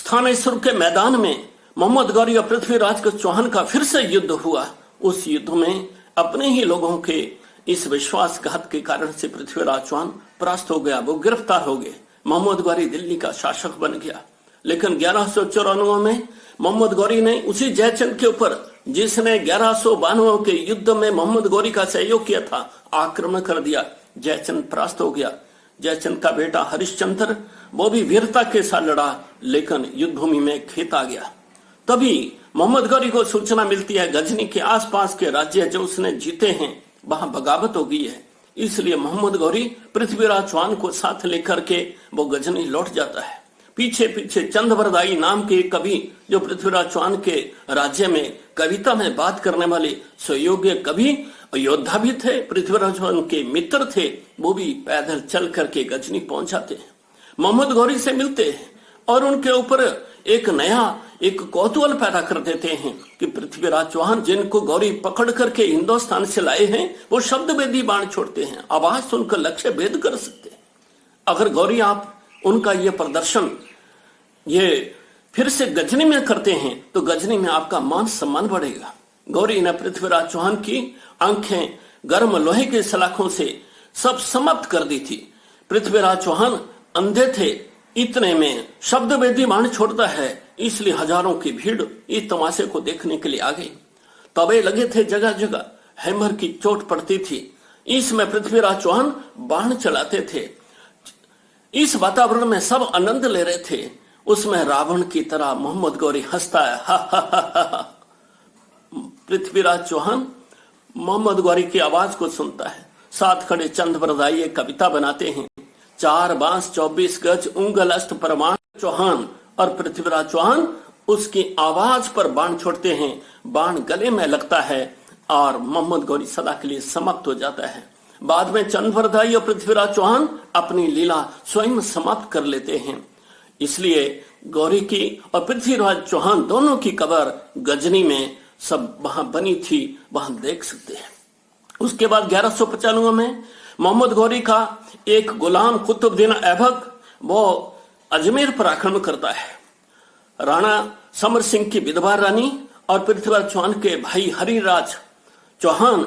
स्थानेश्वर के मैदान में मोहम्मद गौरी और पृथ्वीराज चौहान का फिर से युद्ध हुआ। उस युद्ध में अपने ही लोगों के इस विश्वासघात के कारण से पृथ्वीराज चौहान परास्त हो गया, वो गिरफ्तार हो गए। मोहम्मद गौरी दिल्ली का शासक बन गया। लेकिन 1194 में मोहम्मद गौरी ने उसी जयचंद के ऊपर, जिसने 1192 के युद्ध में मोहम्मद गौरी का सहयोग किया था, आक्रमण कर दिया। जयचंद परास्त हो गया। जयचंद का बेटा हरिश्चंद्र, वो भी वीरता के साथ लड़ा, लेकिन युद्ध भूमि में खेत आ गया। तभी मोहम्मद गौरी को सूचना मिलती है गजनी के आसपास के राज्य जो उसने जीते हैं वहां बगावत हो गई है। इसलिए मोहम्मद गौरी पृथ्वीराज चौहान को साथ लेकर के वो गजनी लौट जाता है। पीछे पीछे चंद्रवरदाई नाम के कवि, जो पृथ्वीराज चौहान के राज्य में कविता में बात करने वाले सुयोग्य कवि, योद्धा भी थे, पृथ्वीराज चौहान के मित्र थे, वो भी पैदल चल करके गजनी पहुंच जाते हैं, मोहम्मद गौरी से मिलते हैं और उनके ऊपर एक कौतूहल पैदा कर देते हैं कि पृथ्वीराज चौहान, जिनको गौरी पकड़ करके हिंदुस्तान से लाए हैं, वो शब्द भेदी बाण छोड़ते हैं, आवाज सुनकर लक्ष्य भेद कर सकते हैं। अगर गौरी आप उनका ये प्रदर्शन ये फिर से गजनी में करते हैं तो गजनी में आपका मान सम्मान बढ़ेगा। गौरी ने पृथ्वीराज चौहान की आंखें गर्म लोहे के सलाखों से सब समाप्त कर दी थी। पृथ्वीराज चौहान अंधे थे, इतने में शब्द वेदी बाण छोड़ता है, इसलिए हजारों की भीड़ इस तमाशे को देखने के लिए आ गई। तबे लगे थे जगह जगह, हैमर की चोट पड़ती थी, इसमें पृथ्वीराज चौहान बाण चलाते थे। इस वातावरण में सब आनंद ले रहे थे। उसमें रावण की तरह मोहम्मद गौरी हंसता है, हा हा हा हा। पृथ्वीराज चौहान मोहम्मद गौरी की आवाज को सुनता है। साथ खड़े चंद्रवरदाई एक कविता बनाते हैं, 4 बांस 24 गज उंगल अस्त परमाण चौहान, और पृथ्वीराज चौहान उसकी आवाज पर बाण छोड़ते हैं। बाण गले में लगता है और मोहम्मद गौरी सदा के लिए समाप्त हो जाता है। बाद में चंद्रवरदाई और पृथ्वीराज चौहान अपनी लीला स्वयं समाप्त कर लेते हैं। इसलिए गौरी की और पृथ्वीराज चौहान दोनों की कब्र गजनी में सब वहां बनी थी, वहां देख सकते हैं। उसके बाद 1195 में मोहम्मद गौरी का एक गुलाम कुतुबुद्दीन ऐबक वो अजमेर पर आक्रमण करता है। राणा समर सिंह की विधवा रानी और पृथ्वीराज चौहान के भाई हरिराज चौहान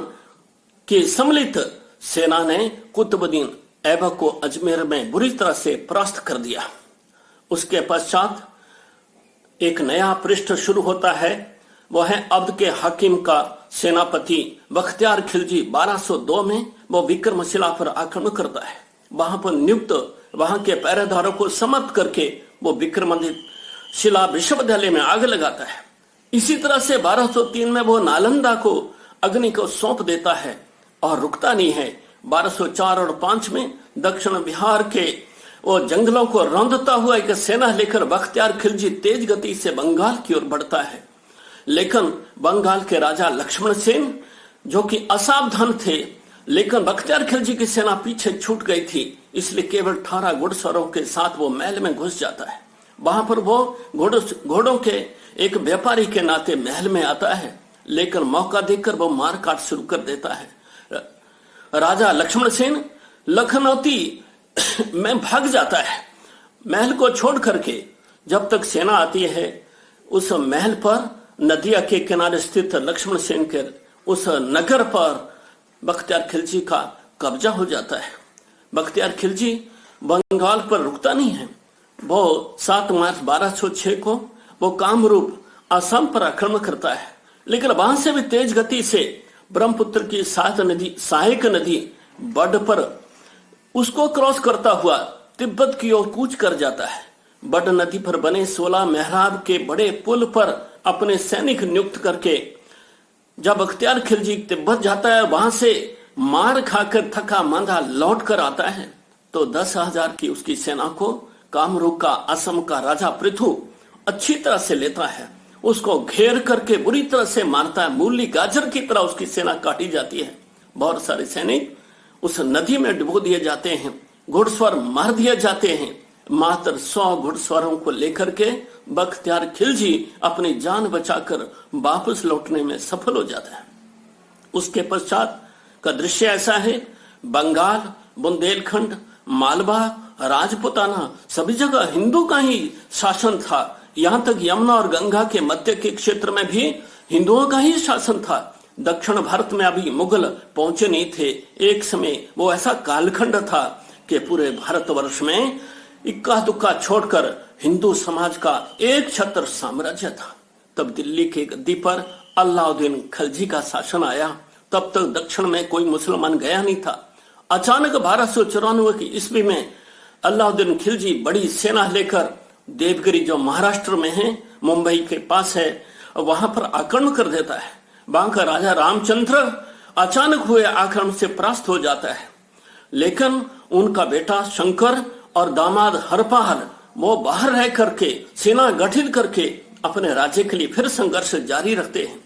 की सम्मिलित सेना ने कुतुबुद्दीन ऐबक को अजमेर में बुरी तरह से परास्त कर दिया। उसके पश्चात एक नया पृष्ठ शुरू होता है, वह है अब्द के हाकिम का सेनापति बख्तियार खिलजी। 1202 में वो विक्रमशिला पर आक्रमण करता है। वहां पर नियुक्त वहां के पहरेदारों को समाप्त करके वो विक्रमशिला विश्वविद्यालय में आग लगाता है। इसी तरह से 1203 में वो नालंदा को अग्नि को सौंप देता है और रुकता नहीं है। 1204 और 5 में दक्षिण बिहार के वो जंगलों को रौंदता हुआ एक सेना लेकर बख्तियार खिलजी तेज गति से बंगाल की ओर बढ़ता है। लेकिन बंगाल के राजा लक्ष्मण सेन, जो कि असावधान थे, लेकिन बख्तियार खिलजी की सेना पीछे छूट गई थी, इसलिए केवल 18 घुड़सवारों के साथ वो महल में घुस जाता है। वहां पर वो घोड़ों के एक व्यापारी के नाते महल में आता है, लेकिन मौका देखकर वो मार काट शुरू कर देता है। राजा लक्ष्मण सेन लखनौती में भाग जाता है महल को छोड़ करके। जब तक सेना आती है, उस महल पर नदिया के किनारे स्थित लक्ष्मण सेन के उस नगर पर बख्तियार खिलजी का कब्जा हो जाता है। बख्तियार खिलजी बंगाल पर रुकता नहीं है। वो 7 मार्च 1206 को वो कामरूप असम पर आक्रमण करता है, लेकिन वहां से भी तेज गति से ब्रह्मपुत्र की सहायक नदी बड पर उसको क्रॉस करता हुआ तिब्बत की ओर कूच कर जाता है। बड नदी पर बने 16 मेहराब के बड़े पुल पर अपने सैनिक नियुक्त करके जब बख्तियार खिलजी तिब्बत जाता है, वहां से मार खाकर थका मांदा लौट कर आता है, तो 10,000 की उसकी सेना को कामरूप का असम का राजा पृथु अच्छी तरह से लेता है। उसको घेर करके बुरी तरह से मारता है। मूली गाजर की तरह उसकी सेना काटी जाती है। बहुत सारे सैनिक उस नदी में डुबो दिए जाते हैं, घुड़सवार मार दिए जाते हैं। मात्र 100 घुड़सवारों को लेकर के बख्तियार खिलजी अपनी जान बचाकर वापस लौटने में सफल हो जाता है। उसके पश्चात का दृश्य ऐसा है, बंगाल, बुंदेलखंड, मालवा, राजपुताना, सभी जगह हिंदू का ही शासन था। यहाँ तक यमुना और गंगा के मध्य के क्षेत्र में भी हिंदुओं का ही शासन था। दक्षिण भारत में अभी मुगल पहुंचे नहीं थे। एक समय वो ऐसा कालखंड था कि पूरे भारतवर्ष में इक्का दुक्का छोड़कर हिंदू समाज का एक छत्र साम्राज्य था। तब दिल्ली के गद्दी पर अलाउद्दीन खिलजी का शासन आया। तब तक दक्षिण में कोई मुसलमान गया नहीं था। अचानक 1294 की ईस्वी में अलाउद्दीन खिलजी बड़ी सेना लेकर देवगिरी जो महाराष्ट्र में है, मुंबई के पास है, वहां पर आक्रमण कर देता है। वहां का राजा रामचंद्र अचानक हुए आक्रमण से परास्त हो जाता है, लेकिन उनका बेटा शंकर और दामाद हरपाल वो बाहर रह करके सेना गठित करके अपने राज्य के लिए फिर संघर्ष जारी रखते हैं।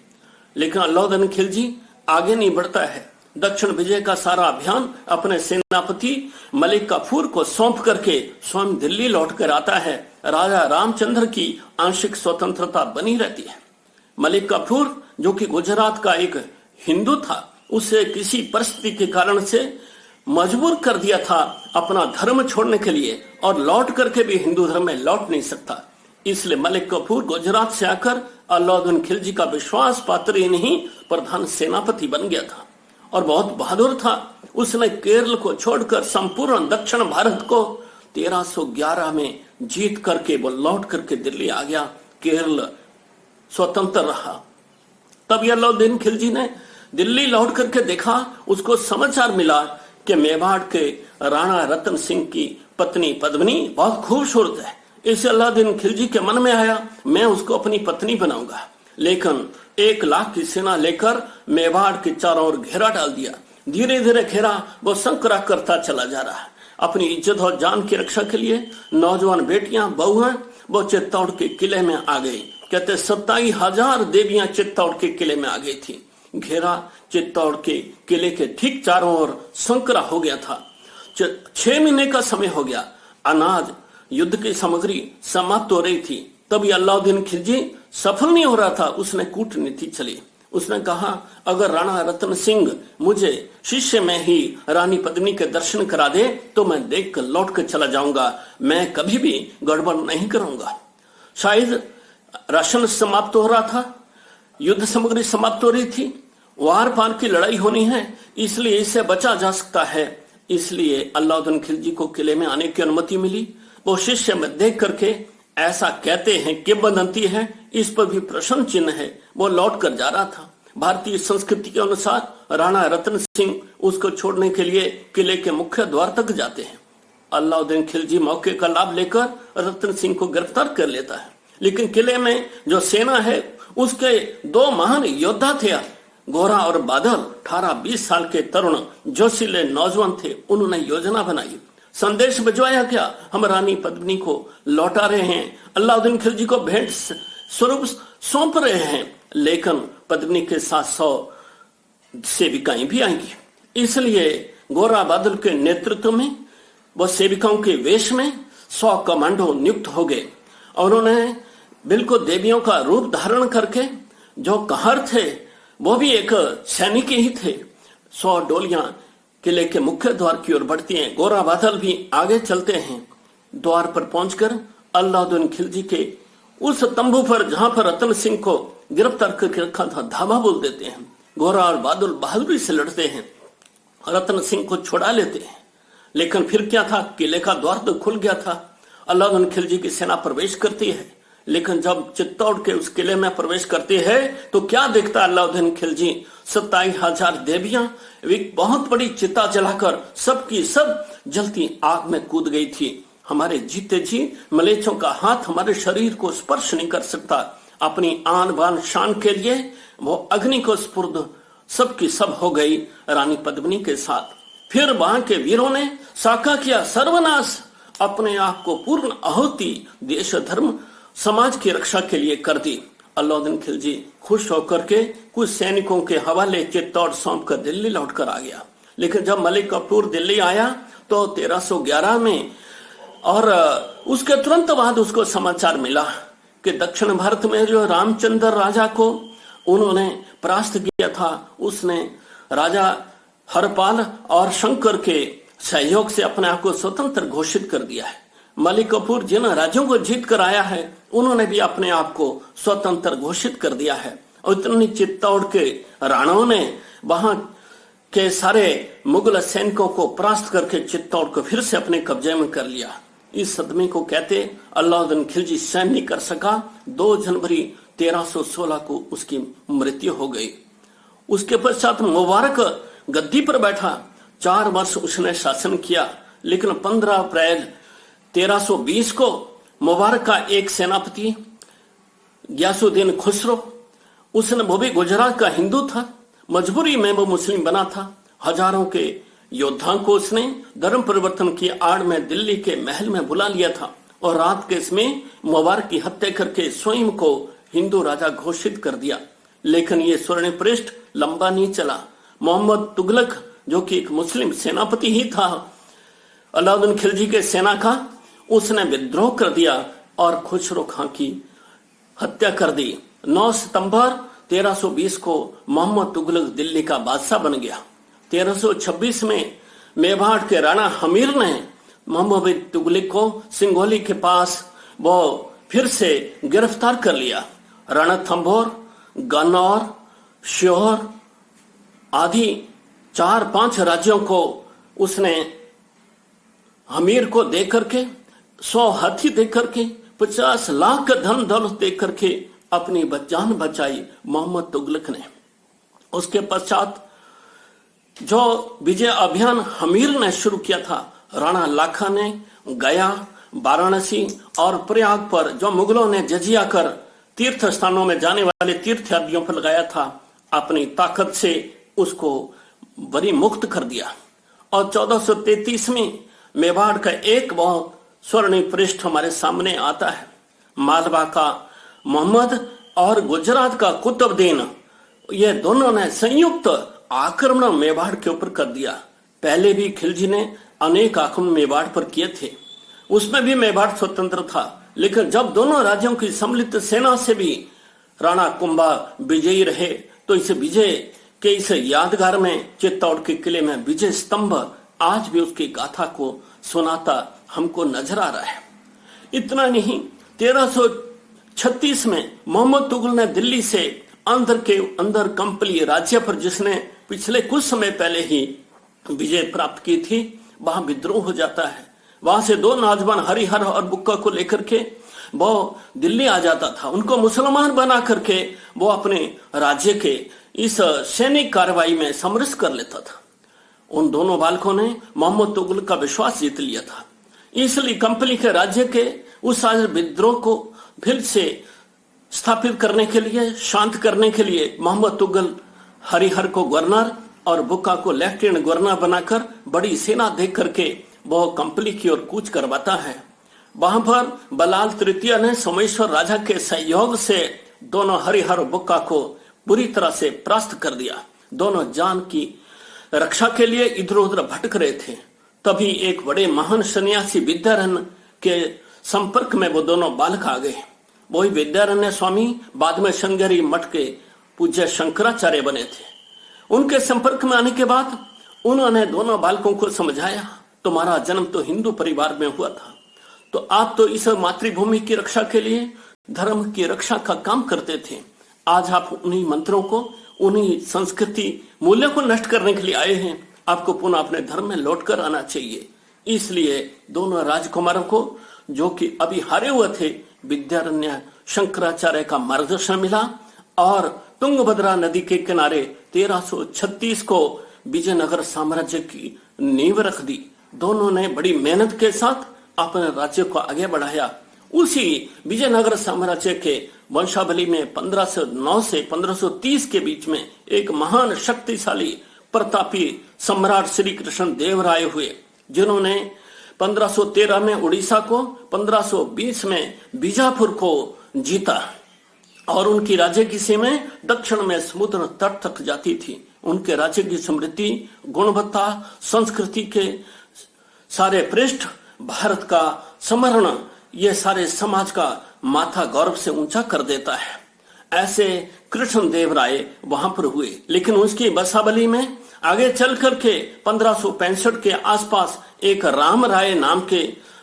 लेकिन अलाउद्दीन खिलजी आगे नहीं बढ़ता है। दक्षिण विजय का सारा अभियान अपने सेनापति मलिक काफूर को सौंप करके स्वयं दिल्ली लौट कर आता है। राजा रामचंद्र की आंशिक स्वतंत्रता बनी रहती है। मलिक काफूर जो कि गुजरात का एक हिंदू था, उसे किसी परिस्थिति के कारण से मजबूर कर दिया था अपना धर्म छोड़ने के लिए, और लौट करके भी हिंदू धर्म में लौट नहीं सकता। इसलिए मलिक काफूर गुजरात से आकर अलाउद्दीन खिलजी का विश्वास पात्र ही नहीं, प्रधान सेनापति बन गया था और बहुत बहादुर था। उसने केरल को छोड़कर संपूर्ण दक्षिण भारत को 1311 में जीत करके वो लौट करके दिल्ली आ गया। केरल स्वतंत्र रहा। तब अलाउद्दीन खिलजी ने दिल्ली लौट करके देखा, उसको समाचार मिला कि मेवाड़ के राणा रतन सिंह की पत्नी पद्मिनी बहुत खूबसूरत है। इसे अलाउद्दीन खिलजी के मन में आया, मैं उसको अपनी पत्नी बनाऊंगा। लेकिन 1 लाख की सेना लेकर मेवाड़ के चारों ओर घेरा डाल दिया। धीरे धीरे घेरा वो संकरा करता चला जा रहा है। अपनी इज्जत और जान की रक्षा के लिए नौजवान बेटियां बहुएं वो चित्तौड़ के किले में आ गई। कहते 27,000 देवियां चित्तौड़ के किले में आ गई थी। घेरा चित्तौड़ के किले के ठीक चारों ओर संकरा हो गया था। 6 महीने का समय हो गया। अनाज, युद्ध की सामग्री समाप्त हो रही थी। तभी अलाउद्दीन खिलजी सफल नहीं हो रहा था। उसने कूटनीति चली। उसने कहा, अगर राणा रतन सिंह मुझे शिष्य में ही रानी पद्मिनी के दर्शन करा दे तो मैं देख कर लौट कर चला जाऊंगा। मैं कभी भी गड़बड़ नहीं करूंगा। शायद राशन समाप्त हो रहा था, युद्ध सामग्री समाप्त हो रही थी, वार पार की लड़ाई होनी है, इसलिए इसे बचा जा सकता है। इसलिए अलाउद्दीन खिलजी को किले में आने की अनुमति मिली। वो शिष्य में देख करके ऐसा कहते हैं, किंवदंती है, इस पर भी प्रश्न चिन्ह है, वो लौट कर जा रहा था। भारतीय संस्कृति के अनुसार राणा रतन सिंह उसको छोड़ने के लिए किले के मुख्य द्वार तक जाते हैं। अलाउद्दीन खिलजी मौके का लाभ लेकर रतन सिंह को गिरफ्तार कर लेता है। लेकिन किले में जो सेना है उसके 2 महान योद्धा थे, गोरा और बादल। 18-20 साल के तरुण जोशीले नौजवान थे। उन्होंने योजना बनाई, संदेश भिजवाया क्या, हम रानी पद्मिनी को लौटा रहे हैं, अलाउद्दीन खिलजी को भेंट स्वरूप सौंप रहे हैं, लेकिन पद्मिनी के साथ 100 सेविकाएं भी आएंगी। इसलिए गोरा बादल के नेतृत्व में वो सेविकाओं के वेश में 100 कमांडो नियुक्त हो गए। और उन्होंने बिल्कुल देवियों का रूप धारण करके, जो कहर थे वो भी एक सैनिक ही थे। 100 डोलियां किले के मुख्य द्वार की ओर बढ़ती हैं। गोरा बादल भी आगे चलते हैं। द्वार पर पहुंचकर अलाउद्दीन खिलजी के उस तंबू पर जहां पर रतन सिंह को गिरफ्तार करके रखा था धावा बोल देते हैं। गोरा और बादल बहादुरी से लड़ते हैं, रतन सिंह को छुड़ा लेते हैं। लेकिन फिर क्या था, किले का द्वार तो खुल गया था। अलाउद्दीन खिलजी की सेना प्रवेश करती है। लेकिन जब चित्तौड़ के उस किले में प्रवेश करती है तो क्या देखता अलाउद्दीन खिलजी, 27,000 देवियां एक बहुत बड़ी चिता जलाकर सबकी सब जलती आग में कूद गई थी। हमारे जीते जी मलेच्छों का हाथ हमारे शरीर को स्पर्श नहीं कर सकता। अपनी आन बान शान के लिए वो अग्नि को स्पुर्द सबकी सब हो गई रानी पद्मिनी के साथ। फिर वहां के वीरों ने साका किया सर्वनाश, अपने आप को पूर्ण आहुति देश धर्म समाज की रक्षा के लिए कर दी। अलाउद्दीन खिलजी खुश होकर के कुछ सैनिकों के हवाले चित्तौड़ सौंप कर दिल्ली लौट कर आ गया। लेकिन जब मलिक काफूर दिल्ली आया तो 1311 में, और उसके तुरंत बाद उसको समाचार मिला कि दक्षिण भारत में जो रामचंद्र राजा को उन्होंने परास्त किया था, उसने राजा हरपाल और शंकर के सहयोग से अपने आप को स्वतंत्र घोषित कर दिया है। मलिक काफूर जिन राज्यों को जीत कर आया है उन्होंने भी अपने आप को स्वतंत्र घोषित कर दिया है। और इतनी चित्तौड़ के राणाओं ने वहां के सारे मुगल सैनिकों को परास्त करके चित्तौड़ को फिर से अपने कब्जे में कर लिया। इस सदमे को कहते अलाउद्दीन खिलजी सहन नहीं कर सका। 2 जनवरी 1316 को उसकी मृत्यु हो गई। उसके पश्चात मुबारक गद्दी पर बैठा। 4 वर्ष उसने शासन किया, लेकिन 15 अप्रैल 1320 को मुबारक का एक सेनापति गयासुद्दीन खुसरो, वो भी गुजरात का हिंदू था, मजबूरी में वो मुस्लिम बना था। हजारों के योद्धाओं को उसने धर्म परिवर्तन की आड़ में दिल्ली के महल में बुला लिया था और रात के इसमें मुबारक की हत्या करके स्वयं को हिंदू राजा घोषित कर दिया। लेकिन ये स्वर्ण पृष्ठ लंबा नहीं चला। मोहम्मद तुगलक, जो कि एक मुस्लिम सेनापति ही था अलाउद्दीन खिलजी के सेना का, उसने विद्रोह कर दिया और खुसरो खां की हत्या कर दी। 9 सितंबर 1320 को मोहम्मद तुगलक दिल्ली का बादशाह बन गया। 1326 में मेवाड़ के राणा हमीर ने मोहम्मद तुगलक को सिंघोली के पास वो फिर से गिरफ्तार कर लिया। रणथंभौर, गन्नौर, श्योर आदि 4-5 राज्यों को उसने हमीर को दे करके 100 हाथी दे करके 50 लाख का धन दौलत दे करके अपनी जान बचाई मोहम्मद तुगलक ने। उसके पश्चात जो विजय अभियान हमीर ने शुरू किया था, राणा लाखा ने गया, वाराणसी और प्रयाग पर जो मुगलों ने जजिया कर तीर्थ स्थानों में जाने वाले तीर्थयात्रियों पर लगाया था, अपनी ताकत से उसको बरी मुक्त कर दिया। और 1433 में मेवाड़ का एक बहुत स्वर्णिम पृष्ठ हमारे सामने आता है। मालवा का मोहम्मद और गुजरात का कुतुबुद्दीन, ये दोनों ने संयुक्त आक्रमण मेवाड़ के ऊपर कर दिया। पहले भी खिलजी ने अनेक आक्रमण मेवाड़ पर किए थे, उसमें भी मेवाड़ स्वतंत्र था। लेकिन जब दोनों राज्यों की सम्मिलित सेना से भी राणा कुंभा विजयी रहे, तो इस विजय के इस यादगार में चित्तौड़ के किले में विजय स्तंभ आज भी उसकी गाथा को सुनाता हमको नजर आ रहा है। इतना नहीं, 1336 में मोहम्मद तुगलक ने दिल्ली से अंदर के अंदर कंपली राज्य पर, जिसने पिछले कुछ समय पहले ही विजय प्राप्त की थी, वहां विद्रोह हो जाता है। वहां से 2 नौजवान हरिहर और बुक्का को लेकर के वो दिल्ली आ जाता था। उनको मुसलमान बना करके वो अपने राज्य के इस सैनिक कार्रवाई में समरस कर लेता था। उन दोनों बालकों ने मोहम्मद तुगलक का विश्वास जीत लिया था। इसलिए कंपनी के राज्य के उस विद्रोह को फिर से स्थापित करने के लिए, शांत करने के लिए मोहम्मद तुगलक हरिहर को गवर्नर और बुक्का को लेफ्टिनेंट गवर्नर बनाकर बड़ी सेना देख करके वो कंपनी की ओर कूच करवाता है। वहां पर बलाल तृतीय ने सोमेश्वर राजा के सहयोग से दोनों हरिहर और बुक्का को बुरी तरह से परास्त कर दिया। दोनों जान की रक्षा के लिए इधर उधर भटक रहे थे। तभी एक बड़े महान सन्यासी विद्यारण्य के संपर्क में वो दोनों बालक आ गए। वही विद्यारण्य स्वामी बाद में श्रृंगेरी मठ के पूज्य शंकराचार्य बने थे। उनके संपर्क में आने के बाद उन्होंने दोनों बालकों को समझाया, तुम्हारा जन्म तो हिंदू परिवार में हुआ था, तो आप तो इस मातृभूमि की रक्षा के लिए धर्म की रक्षा का काम करते थे। आज आप उन्हीं मंत्रों को, उन्हीं संस्कृति मूल्यों को नष्ट करने के लिए आए हैं। आपको पुनः अपने धर्म में लौटकर आना चाहिए। इसलिए दोनों राजकुमारों को, जो कि अभी हारे हुए थे, विद्यारण्य शंकराचार्य का मार्गदर्शन मिला और तुंगभद्रा नदी के किनारे 1336 को विजयनगर साम्राज्य की नींव रख दी। दोनों ने बड़ी मेहनत के साथ अपने राज्य को आगे बढ़ाया। उसी विजयनगर साम्राज्य के वंशावली में 1509 से 1530 के बीच में एक महान शक्तिशाली प्रतापी सम्राट श्री कृष्ण देव राय हुए, जिन्होंने 1513 में उड़ीसा को, 1520 में बीजापुर को जीता और उनकी राज्य की सीमाएं दक्षिण में समुद्र तट तक जाती थी। उनके राज्य की समृद्धि, गुणवत्ता, संस्कृति के सारे पृष्ठ, भारत का समरण, ये सारे समाज का माथा गौरव से ऊंचा कर देता है। ऐसे कृष्ण देव राय वहां पर हुए। लेकिन उसकी बसावली में आगे चल करके 1565 के आसपास एक राम राय नाम के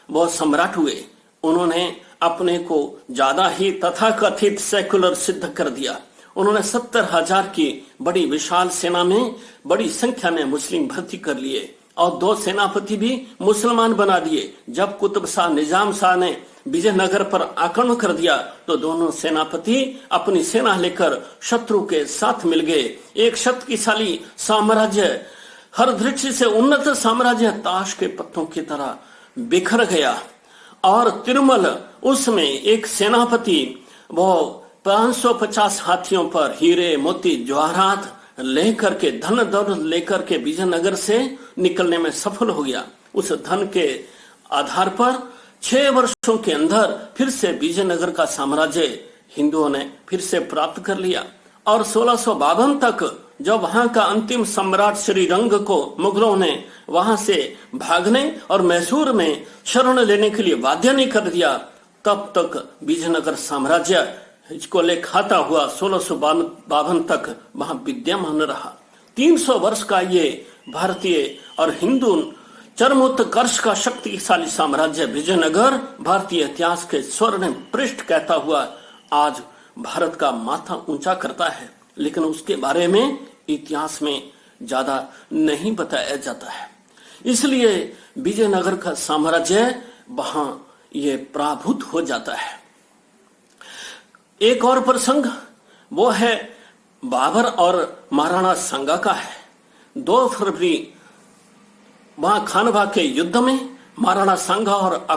वो सम्राट हुए। उन्होंने अपने को ज्यादा ही तथाकथित सेकुलर सिद्ध कर दिया। उन्होंने 70,000 की बड़ी विशाल सेना में बड़ी संख्या में मुस्लिम भर्ती कर लिए और 2 सेनापति भी मुसलमान बना दिए। जब कुतुब शाह निजाम शाह ने विजयनगर पर आक्रमण कर दिया तो दोनों सेनापति अपनी सेना लेकर शत्रु के साथ मिल गए। एक शक्तिशाली साम्राज्य, हर दृष्टि से उन्नत साम्राज्य ताश के पत्तों की तरह बिखर गया और तिरुमल उसमें एक सेनापति वो 550 हाथियों पर हीरे मोती जवाहरात लेकर के धन दौलत लेकर के विजयनगर से निकलने में सफल हो गया। उस धन के आधार पर 6 वर्षों के अंदर फिर से विजयनगर का साम्राज्य हिंदुओं ने फिर से प्राप्त कर लिया और 1652 तक जब वहां का अंतिम सम्राट श्रीरंग को मुगलों ने वहां से भागने और मैसूर में शरण लेने के लिए बाध्य नहीं कर दिया, तब तक विजयनगर साम्राज्य इसको ले खाता हुआ 1652 तक वहां विद्यमान रहा। 300 वर्ष का ये भारतीय और हिंदू चरमोत्कर्ष का शक्तिशाली साम्राज्य विजयनगर भारतीय इतिहास के स्वर्ण पृष्ठ कहता हुआ आज भारत का माथा ऊंचा करता है, लेकिन उसके बारे में इतिहास में ज्यादा नहीं बताया जाता है। इसलिए विजयनगर का साम्राज्य वहां ये पराभूत हो जाता है। एक और प्रसंग वो है बाबर और महाराणा सांगा का है। 2 फरवरी वहां खानवा के युद्ध में महाराणा सांगा और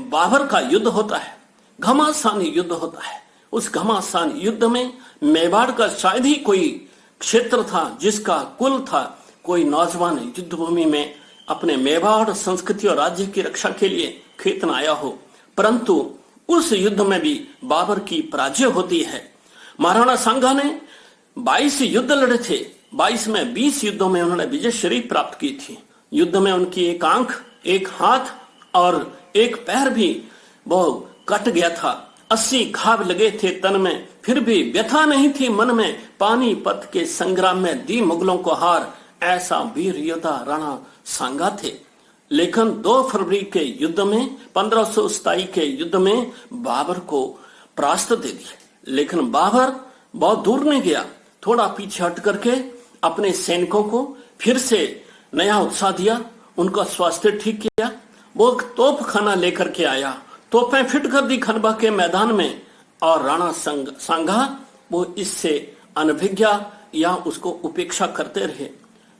बाबर का युद्ध होता है, घमासान युद्ध होता है। उस घमासान युद्ध में मेवाड़ का शायद ही कोई क्षेत्र था जिसका कुल था कोई नौजवान युद्ध भूमि में अपने मेवाड़ संस्कृति और राज्य की रक्षा के लिए खेतन आया हो, परंतु उस युद्ध में भी बाबर की पराजय होती है। महाराणा सांगा ने 22 युद्ध लड़े थे, 22 में 20 युद्धों में उन्होंने विजय श्री प्राप्त की थी। युद्ध में उनकी एक आंख, एक हाथ और एक पैर भी वो कट गया था। 80 घाव लगे थे तन में, फिर भी व्यथा नहीं थी मन में। पानीपत के संग्राम में दी मुगलों को हार, ऐसा वीर योद्धा राणा सांगा थे। लेकिन 2 फरवरी के युद्ध में 1527 के युद्ध में बाबर को परास्त दे दिया। लेकिन बाबर बहुत दूर नहीं गया, थोड़ा पीछे हट करके अपने सैनिकों को फिर से नया उत्साह दिया, उनका स्वास्थ्य ठीक किया। वो तोपखाना लेकर के आया, तोपें फिट कर दी खनबा के मैदान में, और राणा सांगा वो इससे अनभिज्ञ या उसको उपेक्षा करते रहे।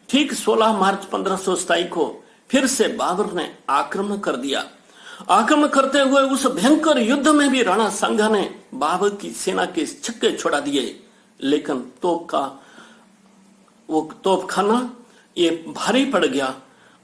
ठीक 16 मार्च 1527 को फिर से बाबर ने आक्रमण कर दिया। आक्रमण करते हुए उस भयंकर युद्ध में भी राणा सांगा ने बाबर की सेना के छक्के छुड़ा दिए, लेकिन तोपखाना ये भारी पड़ गया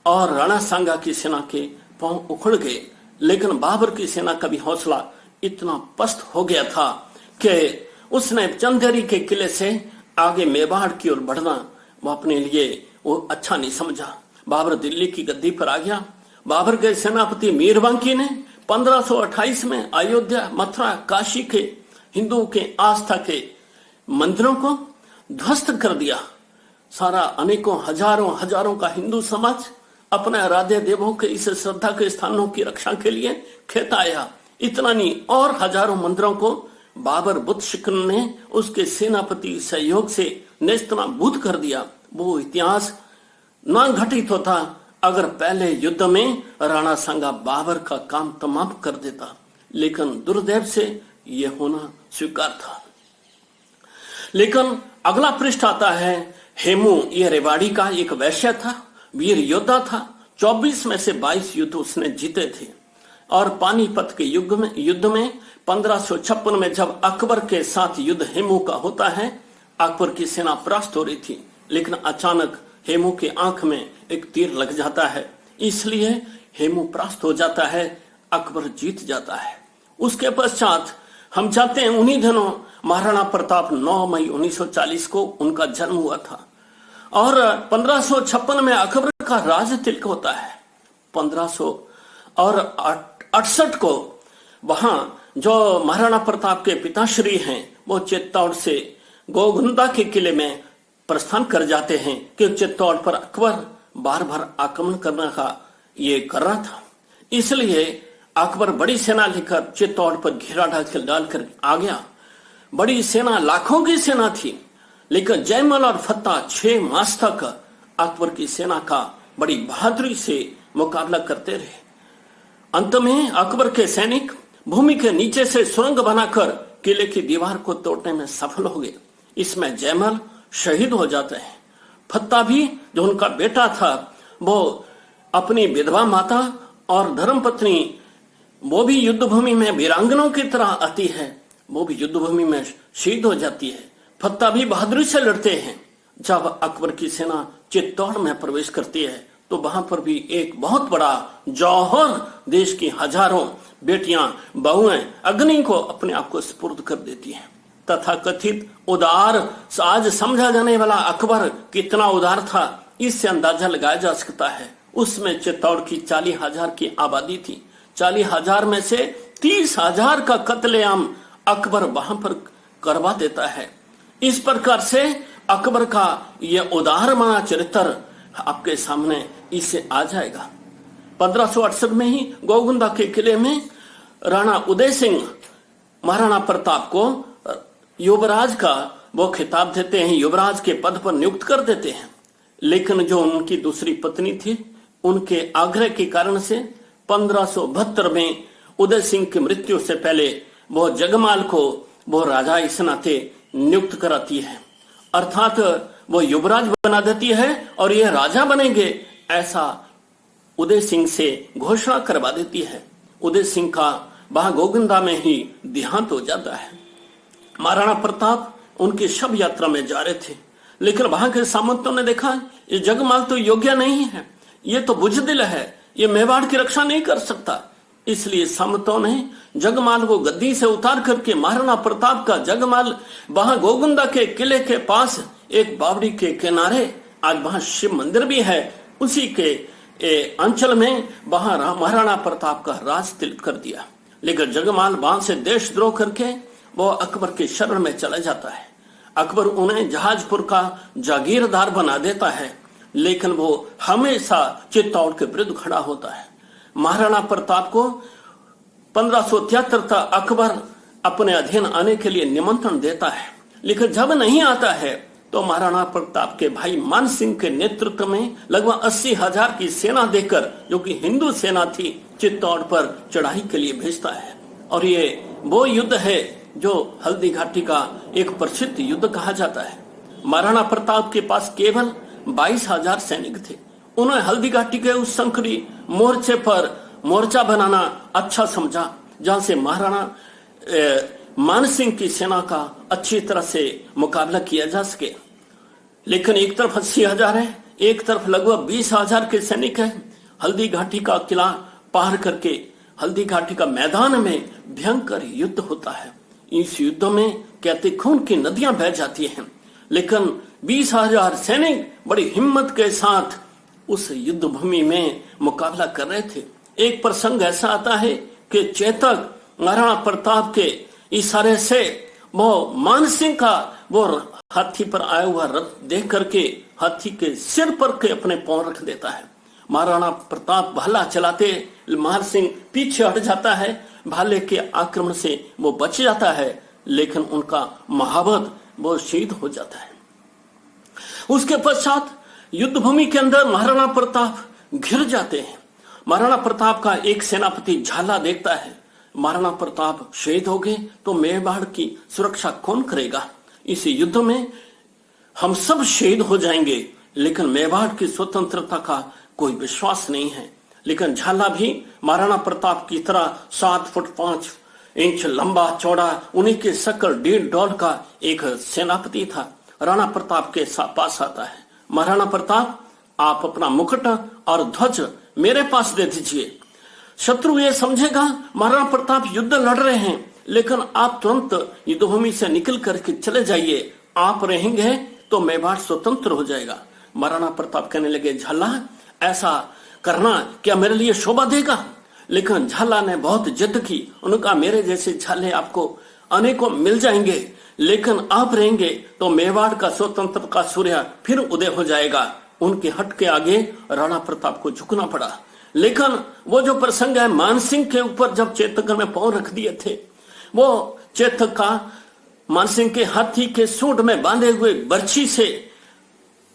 और राणा सांगा की सेना के पांव उखड़ गए। लेकिन बाबर की सेना का भी हौसला इतना पस्त हो गया था कि उसने चंदेरी के किले से आगे मेवाड़ की ओर बढ़ना वो अपने लिए वो अच्छा नहीं समझा। बाबर दिल्ली की गद्दी पर आ गया। बाबर के सेनापति मीरबांकी ने 1528 में अयोध्या, मथुरा, काशी के हिंदुओं के आस्था के मंदिरों को ध्वस्त कर दिया। सारा अनेकों हजारों का हिंदू समाज अपने आराध्य देवों के इस श्रद्धा के स्थानों की रक्षा के लिए खेताया। इतना नहीं, और हजारों मंदिरों को बाबर बुद्ध शिकन ने उसके सेनापति सहयोग से नेस्तनाबूद कर दिया। वो इतिहास न घटित होता अगर पहले युद्ध में राणा सांगा बाबर का काम तमाम कर देता, लेकिन दुर्दैव से यह होना स्वीकार था। लेकिन अगला पृष्ठ आता है हेमू। यह रेवाड़ी का एक वैश्य था, वीर योद्धा था। 24 में से 22 युद्ध उसने जीते थे। और पानीपत के युद्ध में 1556 में जब अकबर के साथ युद्ध हेमू का होता है, अकबर की सेना परास्त हो रही थी, लेकिन अचानक हेमू की आंख में एक तीर लग जाता है, इसलिए हेमू परास्त हो जाता है, अकबर जीत जाता है। उसके पश्चात हम चाहते हैं उन्हीं दिनों महाराणा प्रताप 9 मई 1940 को उनका जन्म हुआ था और 1556 में अकबर का राज तिलक होता है। 1568 को वहां जो महाराणा प्रताप के पिताश्री हैं वो चित्तौड़ से गोगुंदा के किले में प्रस्थान कर जाते हैं कि चित्तौड़ पर अकबर बार बार आक्रमण करने का ये कर रहा था। इसलिए अकबर बड़ी सेना लेकर चित्तौड़ पर घेरा डालकर आ गया। बड़ी सेना, लाखों की सेना थी, लेकिन जयमल और फत्ता 6 मास तक अकबर की सेना का बड़ी बहादुरी से मुकाबला करते रहे। अंत में अकबर के सैनिक भूमि के नीचे से सुरंग बनाकर किले की दीवार को तोड़ने में सफल हो गए। इसमें जयमल शहीद हो जाते हैं। फत्ता भी, जो उनका बेटा था, वो अपनी विधवा माता और धर्मपत्नी, वो भी युद्ध भूमि में वीरांगनों की तरह आती है, वो भी युद्ध भूमि में शहीद हो जाती है। फत्ता भी बहादुरी से लड़ते हैं। जब अकबर की सेना चित्तौड़ में प्रवेश करती है तो वहां पर भी एक बहुत बड़ा जौहर देश की हजारों बेटियां, बहुएं अग्नि को अपने आप को सुपुर्द कर देती हैं। तथा कथित उदार, आज समझा जाने वाला अकबर कितना उदार था, इससे अंदाजा लगाया जा सकता है। उसमें चित्तौड़ की 40,000 की आबादी थी। 40,000 में से 30,000 का कत्लेआम अकबर वहां पर करवा देता है। इस प्रकार से अकबर का यह उदार मना चरित्र आपके सामने इससे आ जाएगा। 1568 में ही गोगुंदा के किले में राणा उदय सिंह महाराणा प्रताप को युवराज का वो खिताब देते हैं, युवराज के पद पर नियुक्त कर देते हैं। लेकिन जो उनकी दूसरी पत्नी थी, उनके आग्रह के कारण से 1572 में उदय सिंह की मृत्यु से पहले वो जगमाल को वो राजा इस नाते नियुक्त कराती है, अर्थात वो युवराज बना देती है और ये राजा बनेंगे, ऐसा उदय सिंह से घोषणा करवा देती है। उदय सिंह का वहां गोविंदा में ही देहांत हो जाता है। महाराणा प्रताप उनकी शव यात्रा में जा रहे थे, लेकिन वहां के सामंतों ने देखा ये जगमाल तो योग्य नहीं है, ये तो बुजदिल है, ये मेवाड़ की रक्षा नहीं कर सकता। इसलिए सामंतों ने जगमाल को गद्दी से उतार करके महाराणा प्रताप का जगमाल वहां गोगुंदा के किले के पास एक बावड़ी के किनारे, आज वहां शिव मंदिर भी है, उसी के अंचल में वहां महाराणा प्रताप का राज तिलक कर दिया। लेकिन जगमाल वहां से देशद्रोह करके वो अकबर के शरण में चला जाता है। अकबर उन्हें जहाजपुर का जागीरदार बना देता है, लेकिन वो हमेशा चित्तौड़ के विरुद्ध खड़ा होता है। महाराणा प्रताप को 1573 तक अकबर अपने अधीन आने के लिए निमंत्रण देता है, लेकिन जब नहीं आता है तो महाराणा प्रताप के भाई मान सिंह के नेतृत्व में लगभग 80,000 की सेना देकर, जो कि हिंदू सेना थी, चित्तौड़ पर चढ़ाई के लिए भेजता है। और ये वो युद्ध है जो हल्दी घाटी का एक प्रसिद्ध युद्ध कहा जाता है। महाराणा प्रताप के पास केवल 22,000 सैनिक थे। उन्होंने हल्दी घाटी के उस संकरी मोर्चे पर मोर्चा बनाना अच्छा समझा, जहां से महाराणा मान सिंह की सेना का अच्छी तरह से मुकाबला किया जा सके। लेकिन एक तरफ 80,000 है, एक तरफ लगभग 20,000 के सैनिक हैं। हल्दी घाटी का किला पार करके हल्दी घाटी का मैदान में भयंकर युद्ध होता है। इस युद्ध में कहते खून की नदियां बह जाती हैं, लेकिन 20,000 सैनिक बड़ी हिम्मत के साथ उस युद्ध भूमि में मुकाबला कर रहे थे। एक प्रसंग ऐसा आता है कि चेतक महाराणा प्रताप के इशारे से वो मान सिंह का वो हाथी पर आया हुआ रथ देख करके हाथी के सिर पर के अपने पांव रख देता है। महाराणा प्रताप भाला चलाते, मान सिंह पीछे हट जाता है, भाले के आक्रमण से वो बच जाता है, लेकिन उनका महावत वो शहीद हो जाता है। उसके पश्चात युद्ध भूमि के अंदर महाराणा प्रताप घिर जाते हैं। महाराणा प्रताप का एक सेनापति झाला देखता है, महाराणा प्रताप शहीद हो गए तो मेवाड़ की सुरक्षा कौन करेगा? इस युद्ध में हम सब शहीद हो जाएंगे, लेकिन मेवाड़ की स्वतंत्रता का कोई विश्वास नहीं है। लेकिन झाला भी महाराणा प्रताप की तरह 7 फुट 5 इंच लंबा चौड़ा, उन्हीं के शकल 1.5 डॉल का एक सेनापति था। राणा प्रताप के पास आता है, महाराणा प्रताप आप अपना मुकुट और ध्वज मेरे पास दे दीजिए। शत्रु ये समझेगा महाराणा प्रताप युद्ध लड़ रहे हैं, लेकिन आप तुरंत युद्ध भूमि से निकल करके चले जाइए, आप रहेंगे तो मेवाड़ स्वतंत्र हो जाएगा। महाराणा प्रताप कहने लगे, झाला ऐसा करना क्या मेरे लिए शोभा देगा? लेकिन झाला ने बहुत जिद की, उनका मेरे जैसे झाले आपको अनेकों मिल जाएंगे, लेकिन आप रहेंगे तो मेवाड़ का स्वतंत्र का सूर्य फिर उदय हो जाएगा। उनके हट के आगे राणा प्रताप को झुकना पड़ा। लेकिन वो जो प्रसंग है मानसिंह के ऊपर जब चेतक ने पांव रख दिए थे, वो चेतक का मानसिंह के हाथी के सूंड में बांधे हुए बर्छी से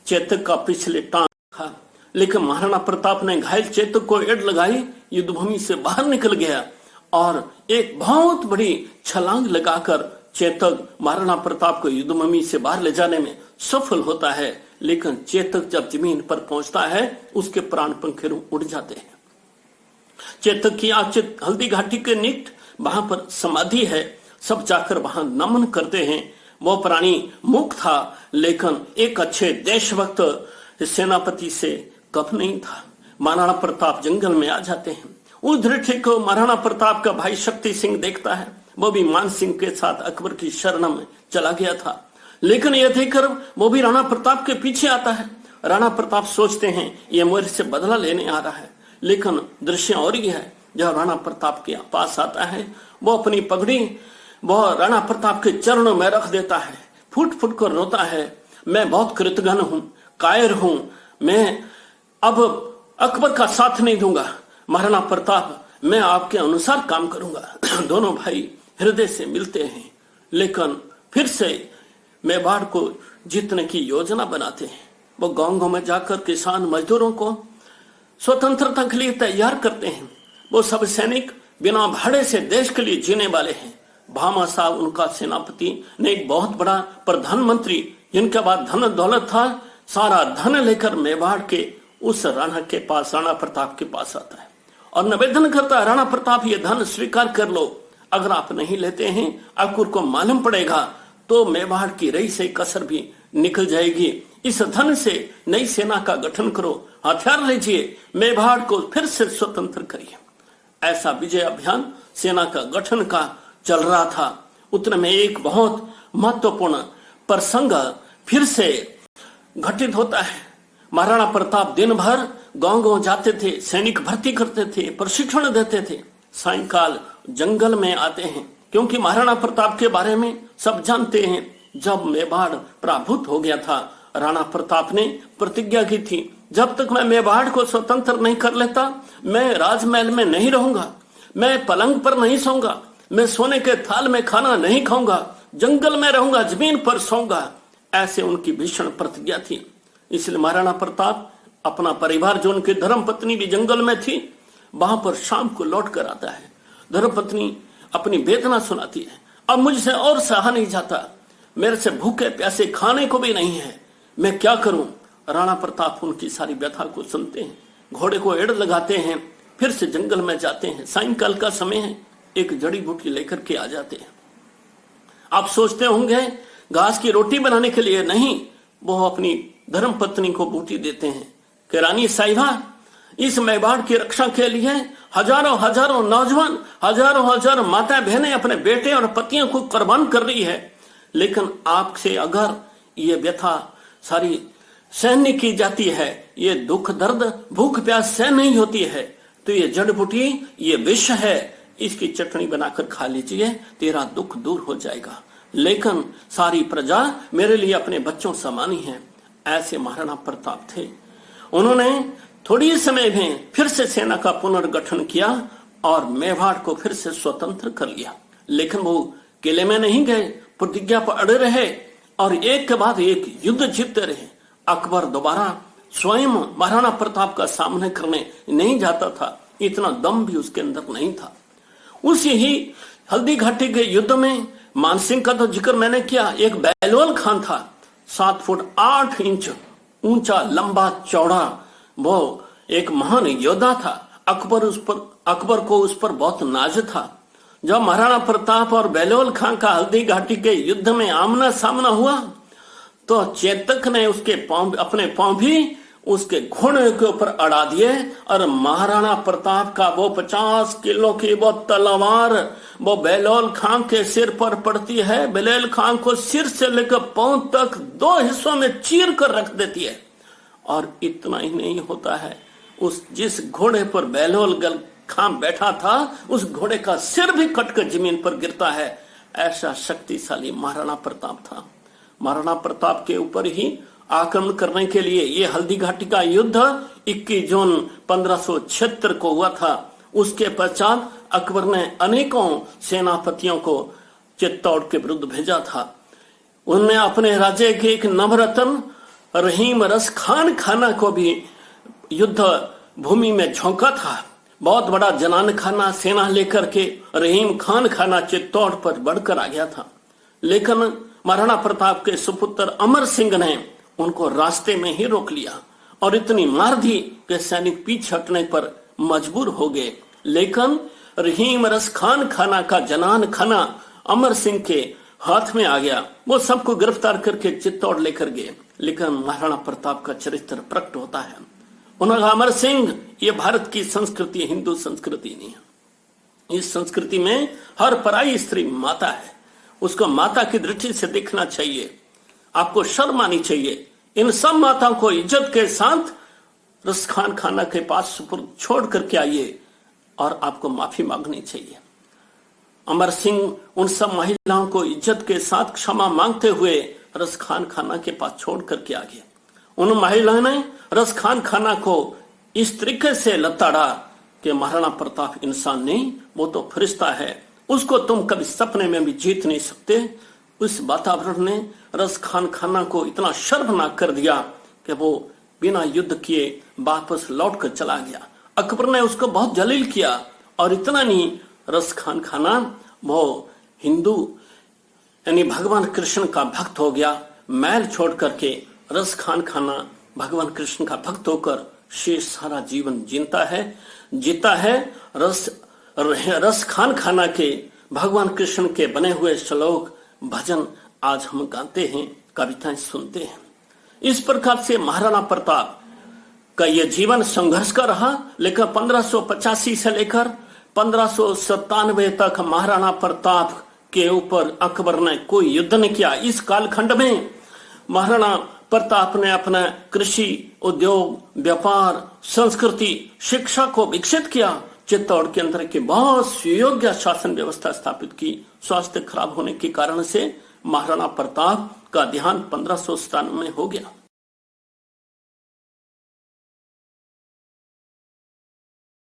चेतक का पिछले टांग था, लेकिन महाराणा प्रताप ने घायल चेतक को एड़ लगाई, युद्ध भूमि से बाहर निकल गया और एक बहुत बड़ी छलांग लगाकर चेतक महाराणा प्रताप को युद्ध भूमि से बाहर ले जाने में सफल होता है। लेकिन चेतक जब जमीन पर पहुंचता है उसके प्राण पंखे उड़ जाते हैं। चेतक की आचित हल्दी घाटी के निकट वहां पर समाधि है, सब जाकर वहां नमन करते हैं। वो प्राणी मूक था, लेकिन एक अच्छे देशभक्त सेनापति से कम नहीं था। महाराणा प्रताप जंगल में आ जाते हैं। उस दृश्य को महाराणा प्रताप का भाई शक्ति सिंह देखता है। वो भी मान सिंह के साथ अकबर की शरण में चला गया था, लेकिन यह देखकर वो भी राणा प्रताप के पीछे आता है। राणा प्रताप सोचते हैं ये मेरे से बदला लेने आ रहा है, लेकिन दृश्य और ही है। जब राणा प्रताप के पास आता है, वो अपनी पगड़ी वह राणा प्रताप के चरणों में रख देता है, फुट फुट कर रोता है। मैं बहुत कृतघ्न हूं, कायर हूं, मैं अब अकबर का साथ नहीं दूंगा। महाराणा प्रताप, मैं आपके अनुसार काम करूंगा। दोनों भाई हृदय से मिलते हैं, लेकिन फिर से मेवाड़ को जीतने की योजना बनाते हैं। वो गांव में जाकर किसान मजदूरों को स्वतंत्रता के लिए तैयार करते हैं। वो सब सैनिक बिना भाड़े से देश के लिए जीने वाले हैं। भामा साहब उनका सेनापति ने एक बहुत बड़ा प्रधानमंत्री, जिनके बाद धन दौलत था, सारा धन लेकर मेवाड़ के उस राणा के पास, राणा प्रताप के पास आता है और निवेदन करता है, राणा प्रताप ये धन स्वीकार कर लो। अगर आप नहीं लेते हैं, अकबर को मालूम पड़ेगा तो मेवाड़ की रही से कसर भी निकल जाएगी। इस धन से नई सेना का गठन करो, हथियार लीजिए, मेवाड़ को फिर से स्वतंत्र करिए। ऐसा विजय अभियान सेना का गठन का चल रहा था। उतने में एक बहुत महत्वपूर्ण प्रसंग फिर से घटित होता है। महाराणा प्रताप दिन भर गांव जाते थे, सैनिक भर्ती करते थे, प्रशिक्षण देते थे। सायंकाल जंगल में आते हैं, क्योंकि महाराणा प्रताप के बारे में सब जानते हैं। जब मेवाड़ पराभूत हो गया था, राणा प्रताप ने प्रतिज्ञा की थी, जब तक मैं मेवाड़ को स्वतंत्र नहीं कर लेता, मैं राजमहल में नहीं रहूंगा, मैं पलंग पर नहीं सोऊंगा, मैं सोने के थाल में खाना नहीं खाऊंगा, जंगल में रहूंगा, जमीन पर सोऊंगा। ऐसे उनकी भीषण प्रतिज्ञा थी। इसलिए महाराणा प्रताप अपना परिवार, जो उनकी धर्मपत्नी भी जंगल में थी, वहां पर शाम को लौट कर आता है। धर्मपत्नी अपनी वेदना सुनाती है, अब मुझसे और सहा नहीं जाता, मेरे से भूखे प्यासे खाने को भी नहीं है, मैं क्या करूं। राणा प्रताप उनकी सारी व्यथा को सुनते हैं, घोड़े को एड़ लगाते हैं, फिर से जंगल में जाते हैं। सायंकाल का समय है, एक जड़ी बूटी लेकर के आ जाते हैं। आप सोचते होंगे घास की रोटी बनाने के लिए, नहीं, वो अपनी धर्मपत्नी को बूटी देते हैं कि रानी साहिबा, इस मेवाड़ की रक्षा के लिए हजारों हजारों नौजवान, हजारों हजारों माता बहनें अपने बेटे और पतियों को कुर्बान कर रही है, लेकिन आपसे अगर ये व्यथा सारी सहन नहीं की जाती है, ये दुख दर्द भूख प्यास सहन नहीं होती है, तो ये जड़ बूटी, ये विष है, इसकी चटनी बनाकर खा लीजिए, तेरा दुख दूर हो जाएगा। लेकिन सारी प्रजा मेरे लिए अपने बच्चों समानी है। ऐसे महाराणा प्रताप थे। उन्होंने थोड़ी समय में फिर से सेना का पुनर्गठन किया और मेवाड़ को फिर से स्वतंत्र कर लिया। लेकिन वो किले में नहीं गए, प्रतिज्ञा पर अड़े रहे और एक के बाद एक युद्ध जीतते रहे। अकबर दोबारा स्वयं महाराणा प्रताप का सामना करने नहीं जाता था, इतना दम भी उसके अंदर नहीं था। उसी ही हल्दी घाटी के युद्ध में मानसिंह का तो जिक्र मैंने किया, एक बेलोल खान था, 7 फुट 8 इंच ऊंचा, लंबा चौड़ा, वो एक महान योद्धा था। अकबर को उस पर बहुत नाज था। जब महाराणा प्रताप और बेलोल खान का हल्दी घाटी के युद्ध में आमना सामना हुआ, तो चेतक ने उसके पांव, अपने पांव भी उसके घोड़े के ऊपर अड़ा दिए और महाराणा प्रताप का वो 50 किलो की वो तलवार वो बेलोल खान के सिर पर पड़ती है। बेलोल खान को सिर से लेकर पांव तक 2 हिस्सों में चीर कर रख देती है। और इतना ही नहीं होता है, उस जिस घोड़े पर बेलोल खान बैठा था, उस घोड़े का सिर भी कटकर जमीन पर गिरता है। ऐसा शक्तिशाली महाराणा प्रताप था। महाराणा प्रताप के ऊपर ही आक्रमण करने के लिए। ये हल्दी घाटी का युद्ध 21 जून 1576 को हुआ था। उसके पश्चात अकबर ने अनेकों सेनापतियों को चित्तौड़ के विरुद्ध भेजा था। उनने अपने राज्य के एक नवरत्न रहीम रस खाना को भी युद्ध भूमि में झोंका था। बहुत बड़ा जनान खाना सेना लेकर के रहीम खाना चित्तौड़ पर बढ़कर आ गया था, लेकिन महाराणा प्रताप के सुपुत्र अमर सिंह ने उनको रास्ते में ही रोक लिया और इतनी मार दी कि सैनिक पीछे हटने पर मजबूर हो गए। लेकिन रहीम रस खाना का जनान खाना अमर सिंह के हाथ में आ गया। वो सबको गिरफ्तार करके चित्तौड़ लेकर गए। लेकिन महाराणा प्रताप का चरित्र प्रकट होता है। उन्होंने कहा, अमर सिंह, ये भारत की संस्कृति, हिंदू संस्कृति नहीं है। इस संस्कृति में हर पराई स्त्री माता है, उसको माता की दृष्टि से देखना चाहिए। आपको शर्म आनी चाहिए। इन सब माताओं को इज्जत के साथ रसखान खाना के पास सुपुर्द छोड़ करके आइए और आपको माफी मांगनी चाहिए। अमर सिंह उन सब महिलाओं को इज्जत के साथ क्षमा मांगते हुए रसखान खाना के पास छोड़ करके आ गए। उन महिलाओं ने रसखान खाना को इस तरीके से लताड़ा कि महाराणा प्रताप इंसान नहीं, वो तो फरिश्ता है, उसको तुम कभी सपने में भी जीत नहीं सकते। उस वातावरण ने रसखान खाना को इतना शर्मनाक कर दिया कि वो बिना युद्ध किए वापस लौट कर चला गया। अकबर ने उसको बहुत जलील किया और इतना नहीं, रसखान खाना वो हिंदू यानी भगवान कृष्ण का भक्त हो गया। मैल छोड़ करके रसखान खाना भगवान कृष्ण का भक्त होकर शेष सारा जीवन जीता है। रसखान खाना के भगवान कृष्ण के बने हुए श्लोक भजन आज हम गाते हैं, कविताएं सुनते हैं। इस प्रकार से महाराणा प्रताप का यह जीवन संघर्ष का रहा। लेकिन 1585 से लेकर 1597 तक महाराणा प्रताप के ऊपर अकबर ने कोई युद्ध नहीं किया। इस कालखंड में महाराणा प्रताप ने अपना कृषि, उद्योग, व्यापार, संस्कृति, शिक्षा को विकसित किया। चित्तौड़ के अंदर के बहुत सुयोग्य शासन व्यवस्था स्थापित की। स्वास्थ्य खराब होने के कारण से महाराणा प्रताप का देहांत 1597 में हो गया।